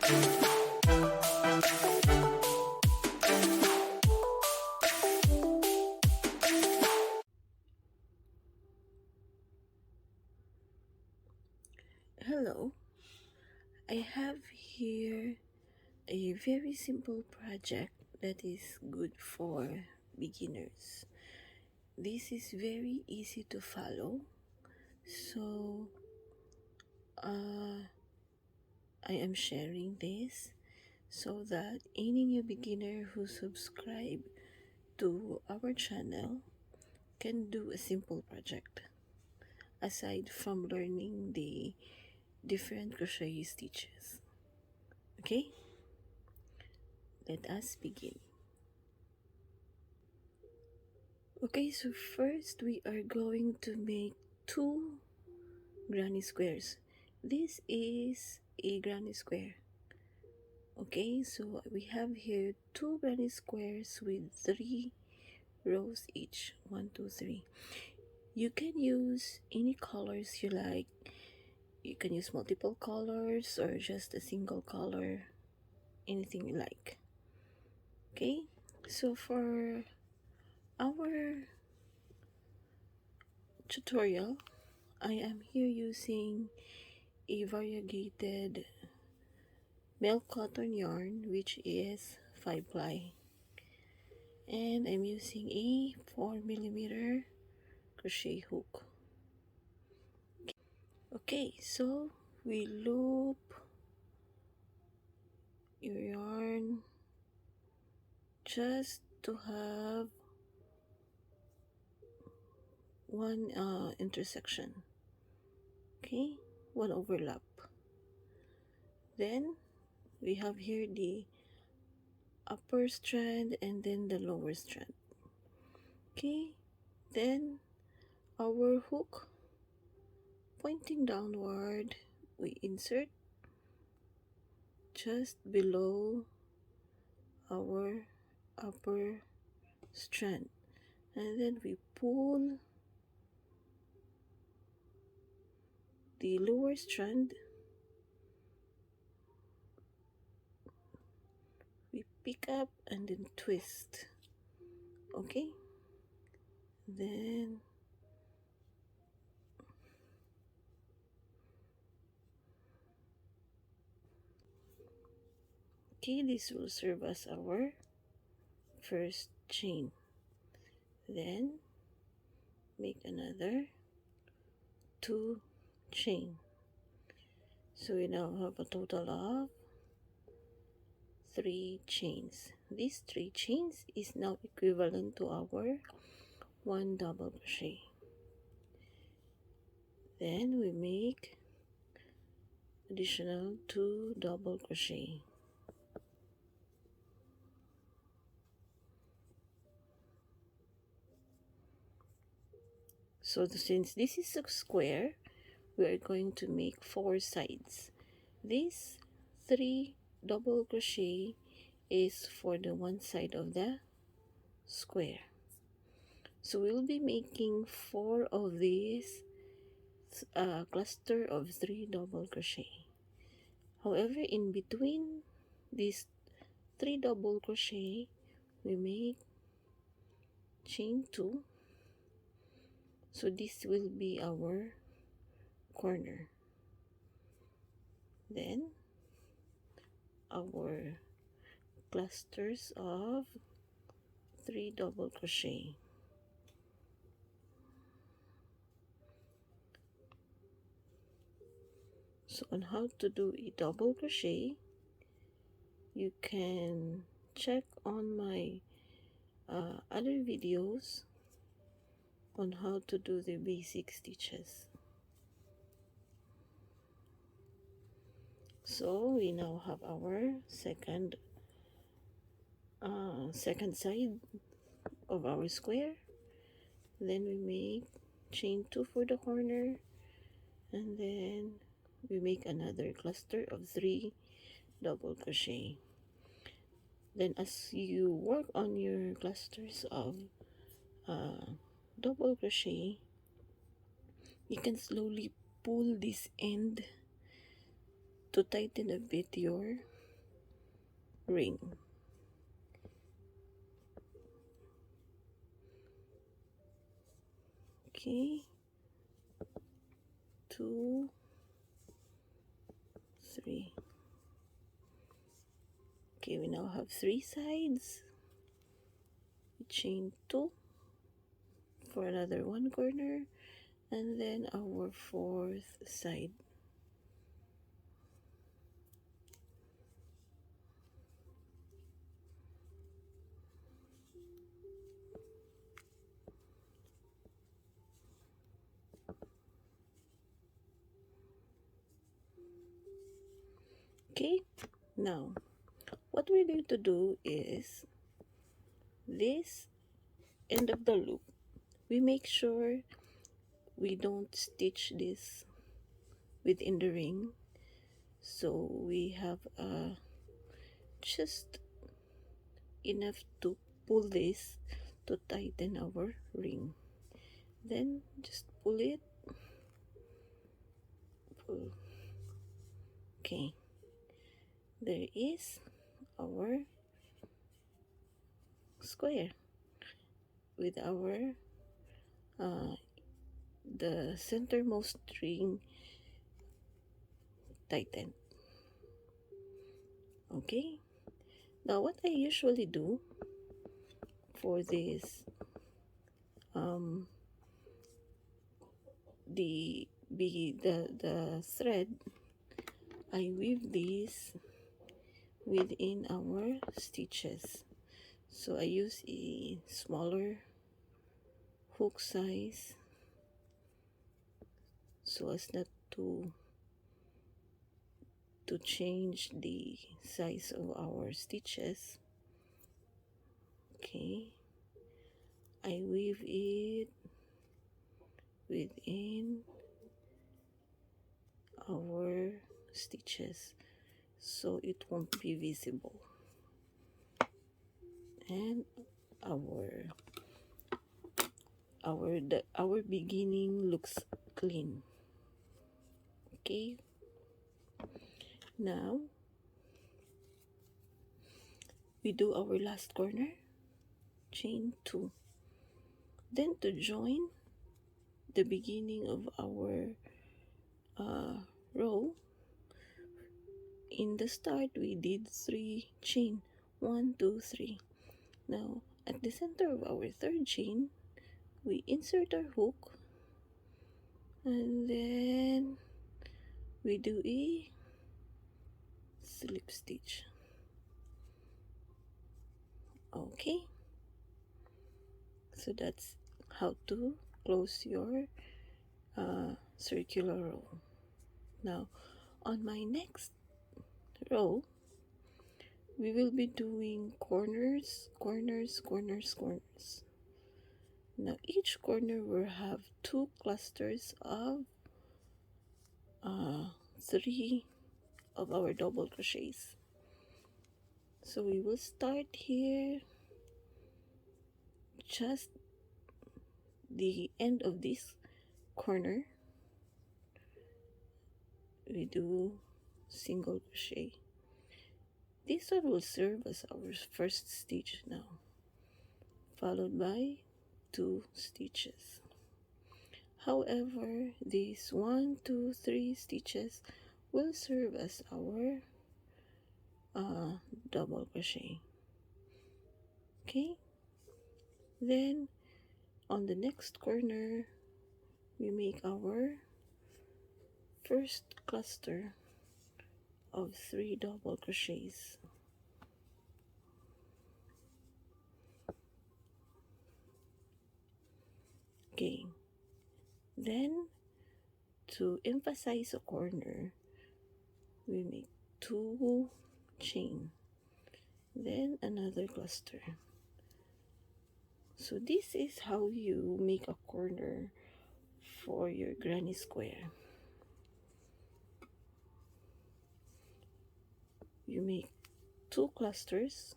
Hello, I have here a very simple project that is good for beginners. This is very easy to follow, so I am sharing this so that any new beginner who subscribe to our channel can do a simple project aside from learning the different crochet stitches. Okay, let us begin. Okay, so first we are going to make two granny squares. This is a granny square. Okay, so we have here two granny squares with 3 rows each. 1, 2, 3. You can use any colors you like. You can use multiple colors or just a single color, anything you like. Okay, so for our tutorial, I am here using a variegated milk cotton yarn, which is 5-ply, and I'm using a 4mm crochet hook. Okay, so we loop your yarn just to have one intersection. Okay, one overlap. Then we have here the upper strand and then the lower strand. Okay, then our hook pointing downward, we insert just below our upper strand, and then we pull the lower strand, we pick up and then twist. Okay, then okay, this will serve as our first chain. Then make another 2 chain. So we now have a total of 3 chains. These 3 chains is now equivalent to our 1 double crochet. Then we make additional 2 double crochet. So since this is a square, we are going to make 4 sides. This 3 double crochet is for the one side of the square. So we'll be making 4 of these cluster of 3 double crochet. However, in between these 3 double crochet, we make chain 2. So this will be our corner. Then our clusters of 3 double crochet. So on how to do a double crochet, you can check on my other videos on how to do the basic stitches. So we now have our second side of our square. Then we make chain 2 for the corner, and then we make another cluster of 3 double crochet. Then as you work on your clusters of double crochet, you can slowly pull this end to tighten a bit your ring. Okay, 2, 3. Okay, we now have 3 sides. We chain 2 for another 1 corner, and then our 4th side. Okay, now what we're going to do is this end of the loop, we make sure we don't stitch this within the ring, so we have just enough to pull this to tighten our ring. Then just pull it, pull. Okay, there is our square with our the centermost ring tightened. Okay, now what I usually do for this the thread, I weave this within our stitches. So I use a smaller hook size so as not to change the size of our stitches. Okay, I weave it within our stitches so it won't be visible, and our beginning looks clean. Okay, now we do our last corner, chain 2. Then to join the beginning of our row, in the start we did 3 chain, 1 2 3. Now at the center of our third chain we insert our hook, and then we do a slip stitch. Okay, so that's how to close your circular row. Now on my next row we will be doing corners, corners, corners, corners. Now each corner will have 2 clusters of 3 of our double crochets. So we will start here, just the end of this corner we do single crochet. This one will serve as our first stitch now, followed by 2 stitches. However, these 1 2 3 stitches will serve as our double crochet. Okay, then on the next corner we make our first cluster of 3 double crochets. Okay, then to emphasize a corner we make 2 chain, then another cluster. So this is how you make a corner for your granny square. You make 2 clusters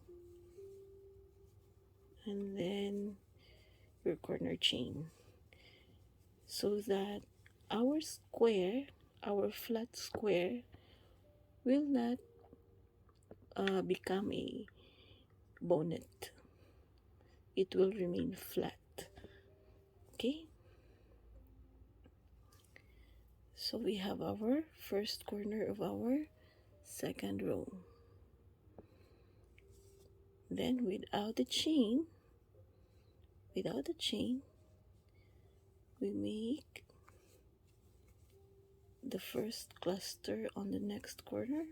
and then your corner chain, so that our square, our flat square, will not become a bonnet. It will remain flat. Okay, so we have our first corner of our second row. Then without a chain, we make the first cluster on the next corner,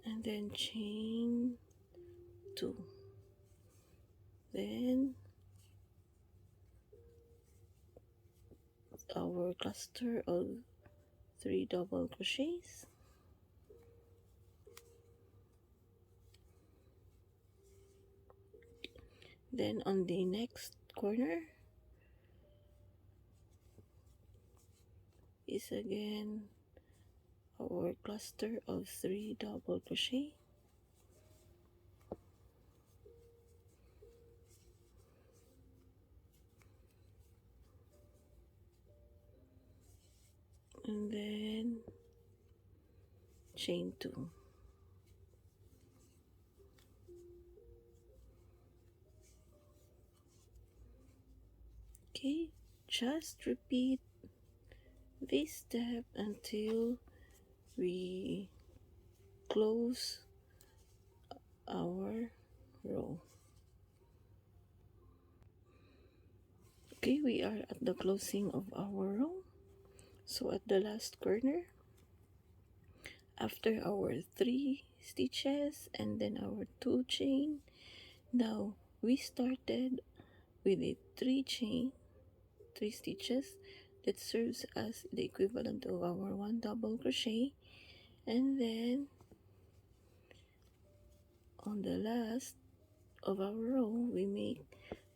and then chain 2. Then our cluster of 3 double crochets, then on the next corner is again our cluster of 3 double crochet, and then chain 2. Okay, just repeat this step until we close our row. Okay, we are at the closing of our row. So at the last corner, after our 3 stitches and then our 2 chain, now we started with a 3 stitches that serves as the equivalent of our 1 double crochet, and then on the last of our row we make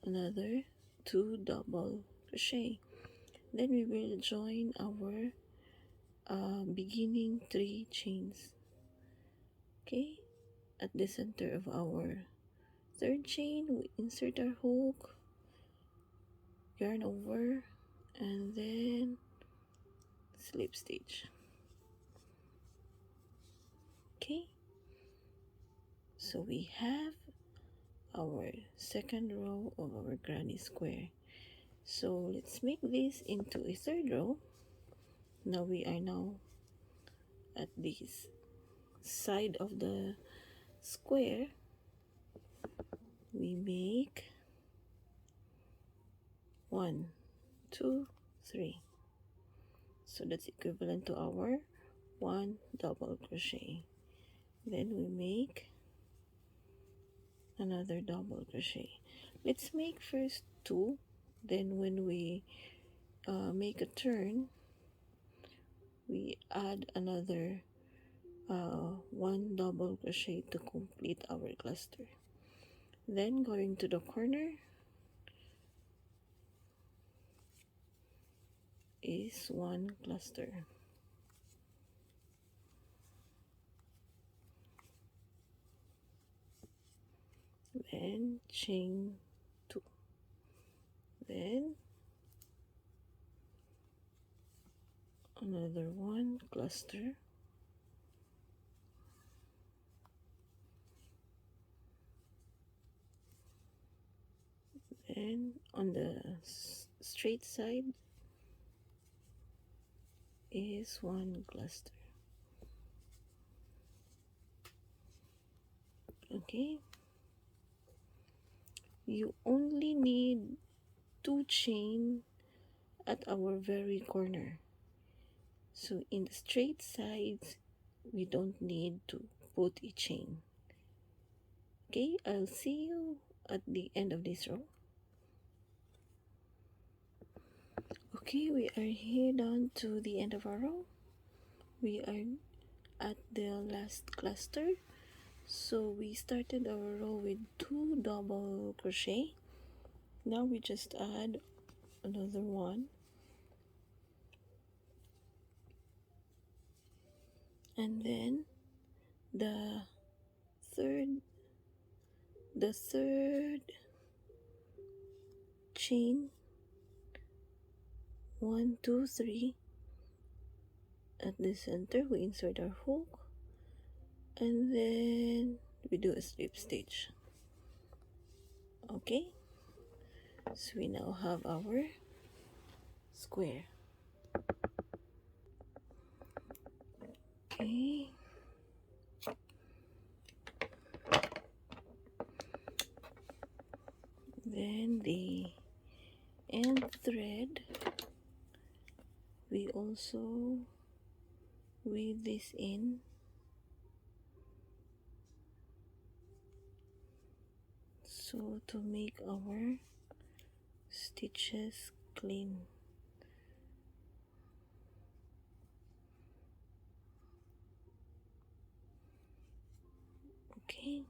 another 2 double crochet. Then we will join our beginning 3 chains. Okay, at the center of our third chain we insert our hook, yarn over, and then slip stitch. Okay, so we have our second row of our granny square. So let's make this into a third row. Now we are at this side of the square. We make 1, 2, 3. So that's equivalent to our 1 double crochet. Then we make another double crochet. Let's make first 2, then when we make a turn we add another 1 double crochet to complete our cluster. Then going to the corner is 1 cluster. Then chain 2. Then another 1 cluster. Then on the straight side is 1 cluster. Okay, you only need 2 chain at our very corner. So in the straight sides we don't need to put a chain. Okay, I'll see you at the end of this row. Okay, we are here down to the end of our row. We are at the last cluster. So we started our row with 2 double crochet. Now we just add another 1, and then the third chain, 1, 2, 3, At the center, we insert our hook, and then we do a slip stitch. Okay, so we now have our square. Okay, then the end thread, we also weave this in, so to make our stitches clean. Okay,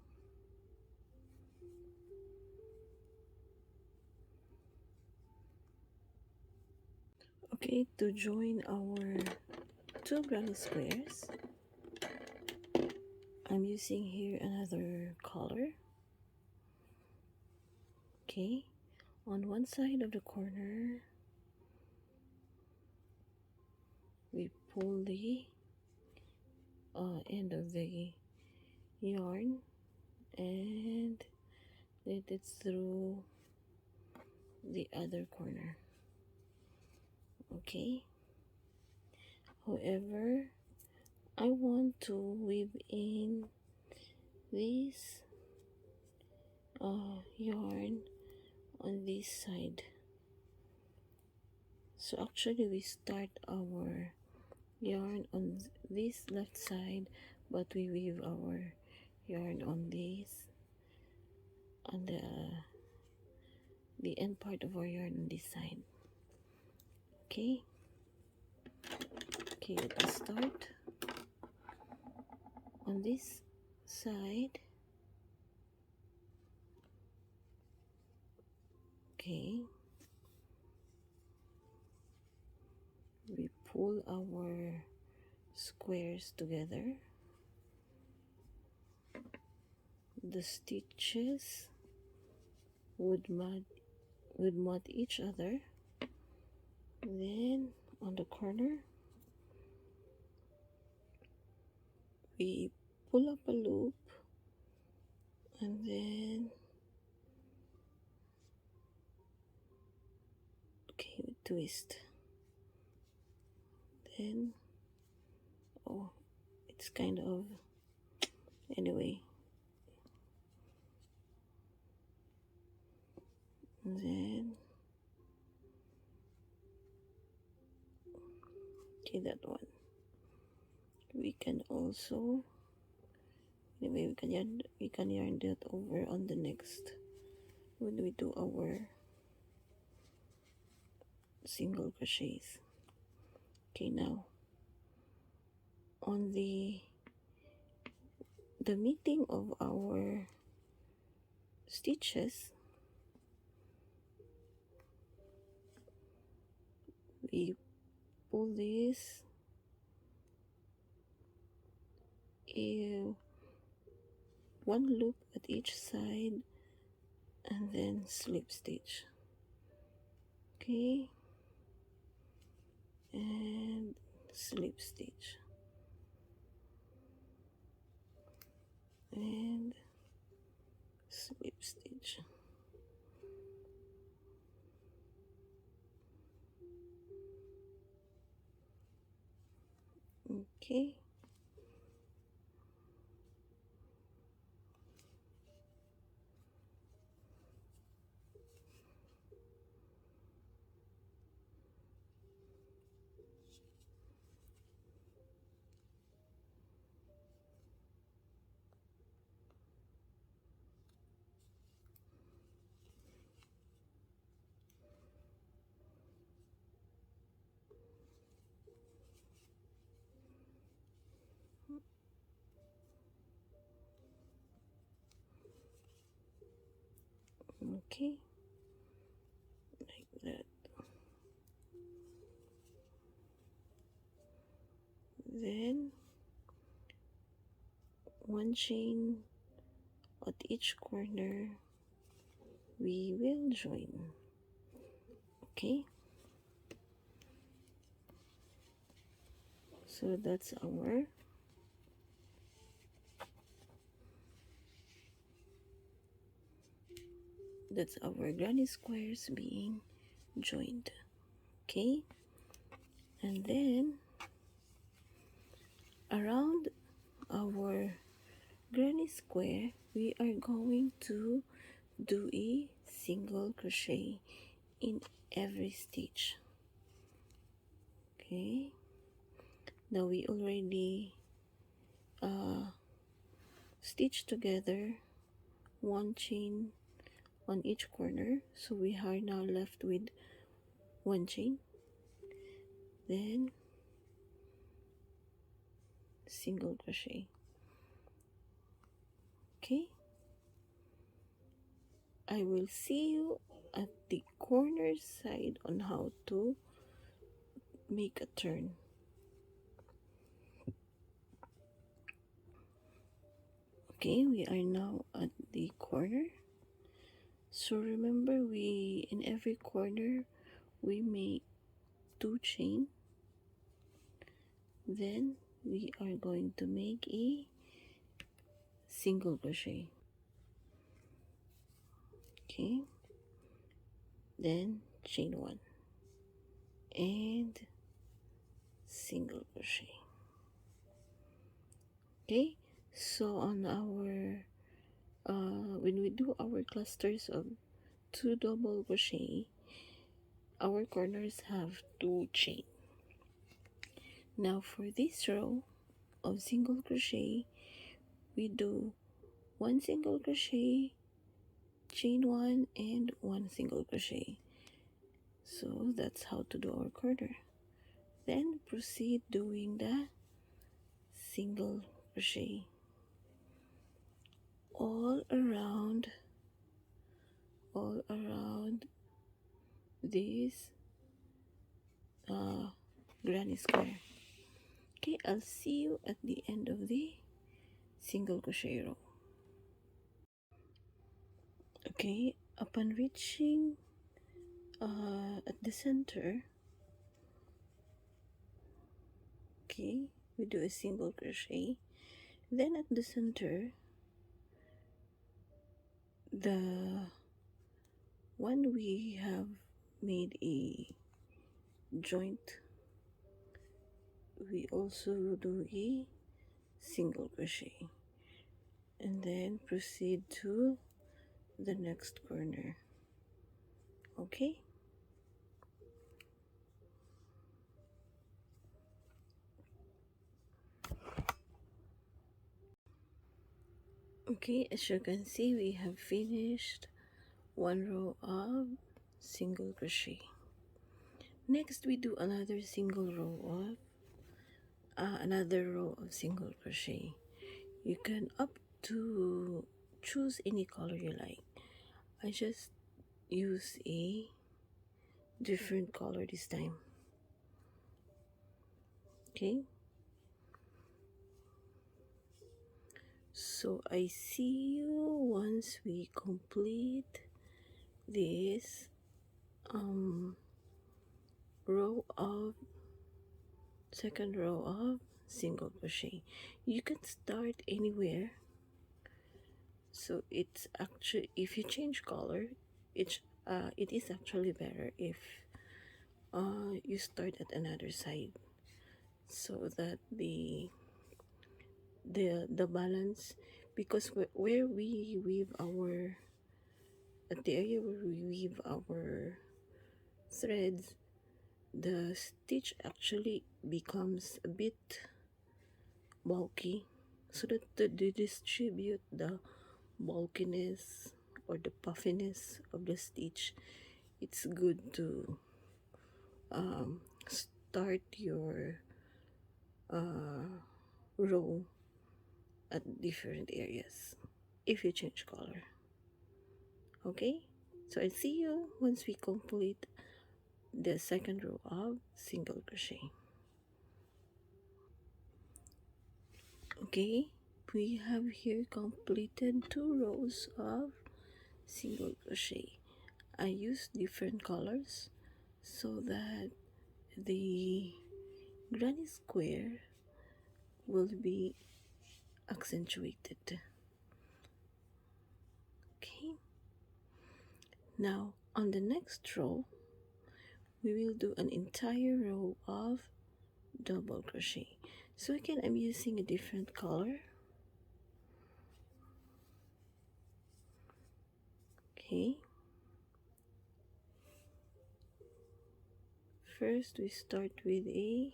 okay, to join our two granny squares, I'm using here another color. Okay, on one side of the corner, we pull the end of the yarn and let it through the other corner. Okay, however, I want to weave in this yarn on this side. So actually we start our yarn on this left side, but we weave our yarn on this, on the end part of our yarn on this side. Okay, okay, let us start on this side. Okay, we pull our squares together. The stitches would mat each other. Then on the corner, we pull up a loop, and then okay, we twist. Then oh, it's kind of, anyway. And then okay, that one. We can also, anyway, we can yarn that over on the next when we do our single crochets. Okay, now on the meeting of our stitches, we pull this one loop at each side and then slip stitch. Okay, and slip stitch and slip stitch. Okay, okay, like that. Then one chain at each corner we will join. Okay, So that's our granny squares being joined. Okay, and then around our granny square we are going to do a single crochet in every stitch. Okay, now we already stitched together one chain on each corner, so we are now left with one chain, then single crochet. Okay, I will see you at the corner side on how to make a turn. Okay, we are now at the corner. So remember, we in every corner we make two chain, then we are going to make a single crochet. Okay, then chain one and single crochet. Okay, so on our when we do our clusters of two double crochet, our corners have two chain. Now for this row of single crochet, we do one single crochet, chain one, and one single crochet. So that's how to do our corner. Then proceed doing the single crochet all around this granny square. Okay, I'll see you at the end of the single crochet row. Okay, upon reaching at the center, okay, we do a single crochet. Then at the center, the one we have made a joint, we also do a single crochet and then proceed to the next corner. Okay, okay, as you can see, we have finished one row of single crochet. Next we do another row of single crochet. You can up to choose any color you like. I just use a different color this time. Okay, so I see you once we complete this second row of single crochet. You can start anywhere, so it's actually, if you change color, it is actually better if you start at another side, so that the balance, because where we weave our at the area where we weave our threads, the stitch actually becomes a bit bulky, so that to distribute the bulkiness or the puffiness of the stitch, it's good to start your row at different areas if you change color. Okay, so I'll see you once we complete the second row of single crochet. Okay, we have here completed two rows of single crochet. I use different colors so that the granny square will be accentuated. Okay, now on the next row we will do an entire row of double crochet. So again, I'm using a different color. Okay, first we start with a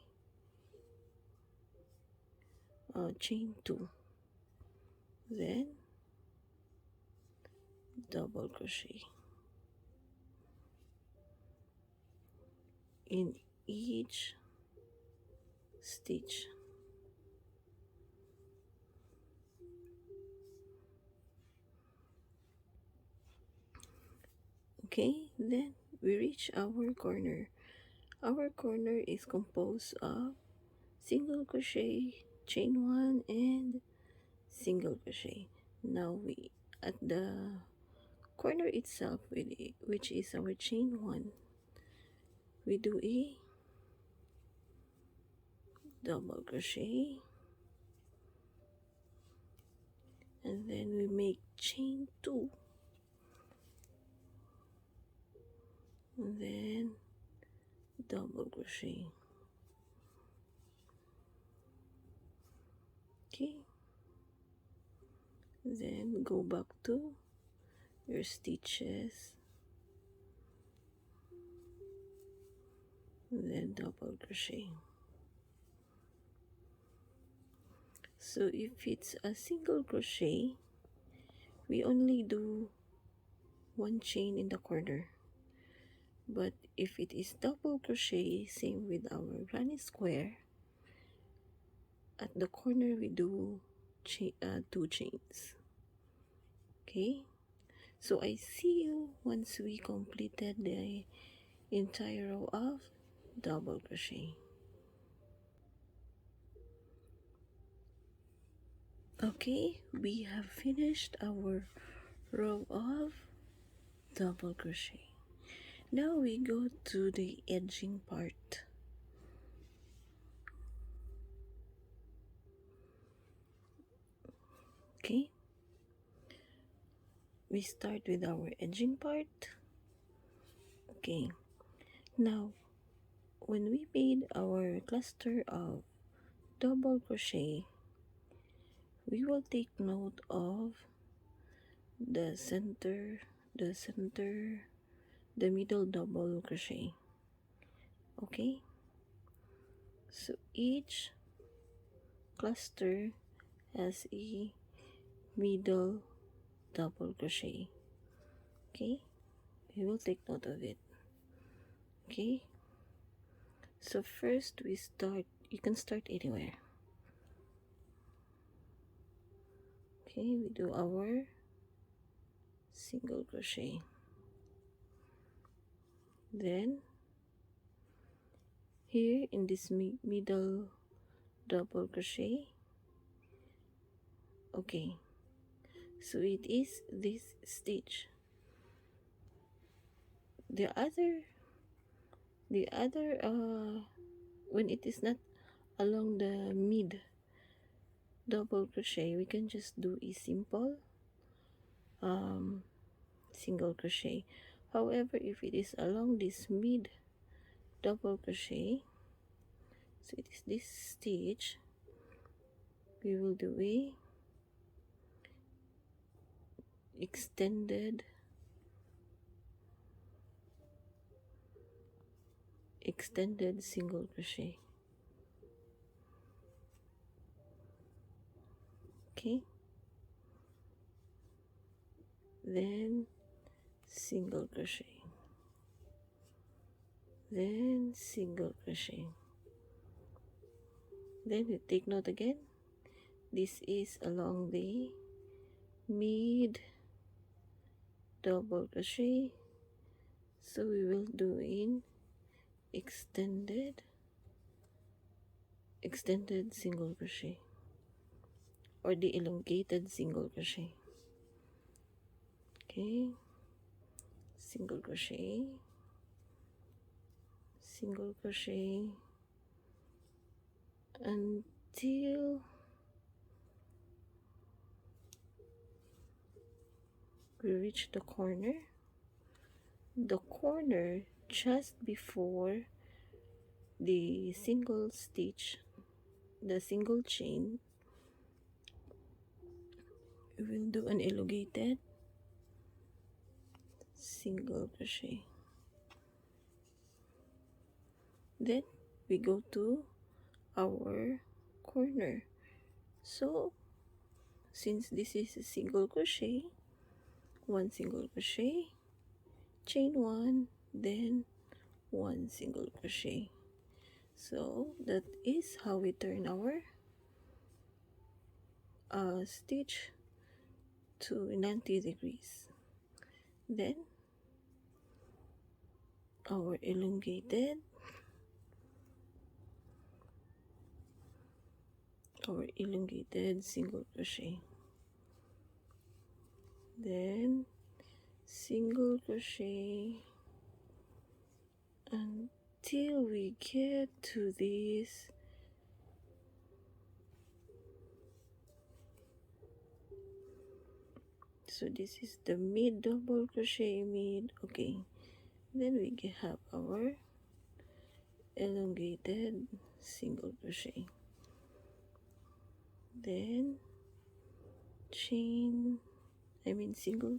chain 2, then double crochet in each stitch. Okay, then we reach our corner. Our corner is composed of single crochet, chain 1, and single crochet. Now we at the corner itself, which is our chain 1, we do a double crochet, and then we make chain 2, and then double crochet. Okay, then go back to your stitches, and then double crochet. So if it's a single crochet, we only do 1 chain in the corner. But if it is double crochet, same with our granny square, at the corner we do 2 chains. Okay, so I see you once we completed the entire row of double crochet. Okay, we have finished our row of double crochet. Now we go to the edging part. Okay, we start with our edging part. Okay, now when we made our cluster of double crochet, we will take note of the center, the middle double crochet. Okay, so each cluster has a middle double crochet. Okay, we will take note of it. Okay, so first we start, you can start anywhere. Okay, we do our single crochet, then here in this middle double crochet. Okay, so it is this stitch. The other when it is not along the mid double crochet, we can just do a simple single crochet. However, if it is along this mid double crochet, so it is this stitch, we will do a extended single crochet. Okay, then single crochet, then single crochet. Then we take note again, this is along the mid double crochet, so we will do in extended single crochet, or the elongated single crochet. Okay, single crochet, single crochet, and until we reach the corner. The corner just before the single stitch, the single chain, we will do an elongated single crochet. Then we go to our corner. So since this is a single crochet, one single crochet, chain one, then one single crochet. So that is how we turn our stitch to 90 degrees. Then our elongated single crochet, then single crochet until we get to this so this is the mid double crochet, mid. Okay, then we have our elongated single crochet, then single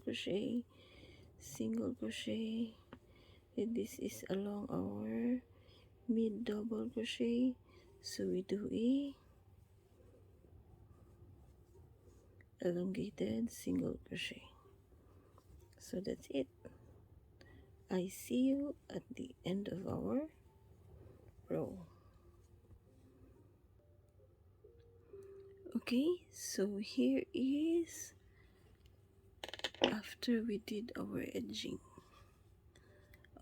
crochet, single crochet, and this is along our mid double crochet, so we do a elongated single crochet. So that's it. I see you at the end of our row. Okay, so here is after we did our edging.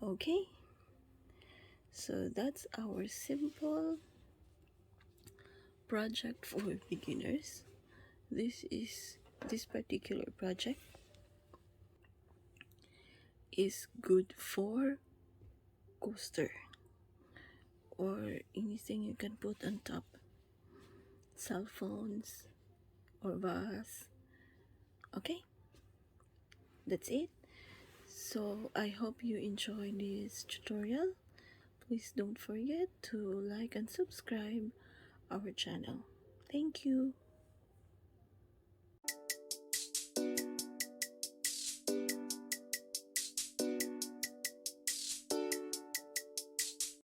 Okay, so that's our simple project for beginners. This particular project is good for coaster or anything you can put on top, cell phones or vase. Okay, that's it. So I hope you enjoy this tutorial. Please don't forget to like and subscribe our channel. Thank you.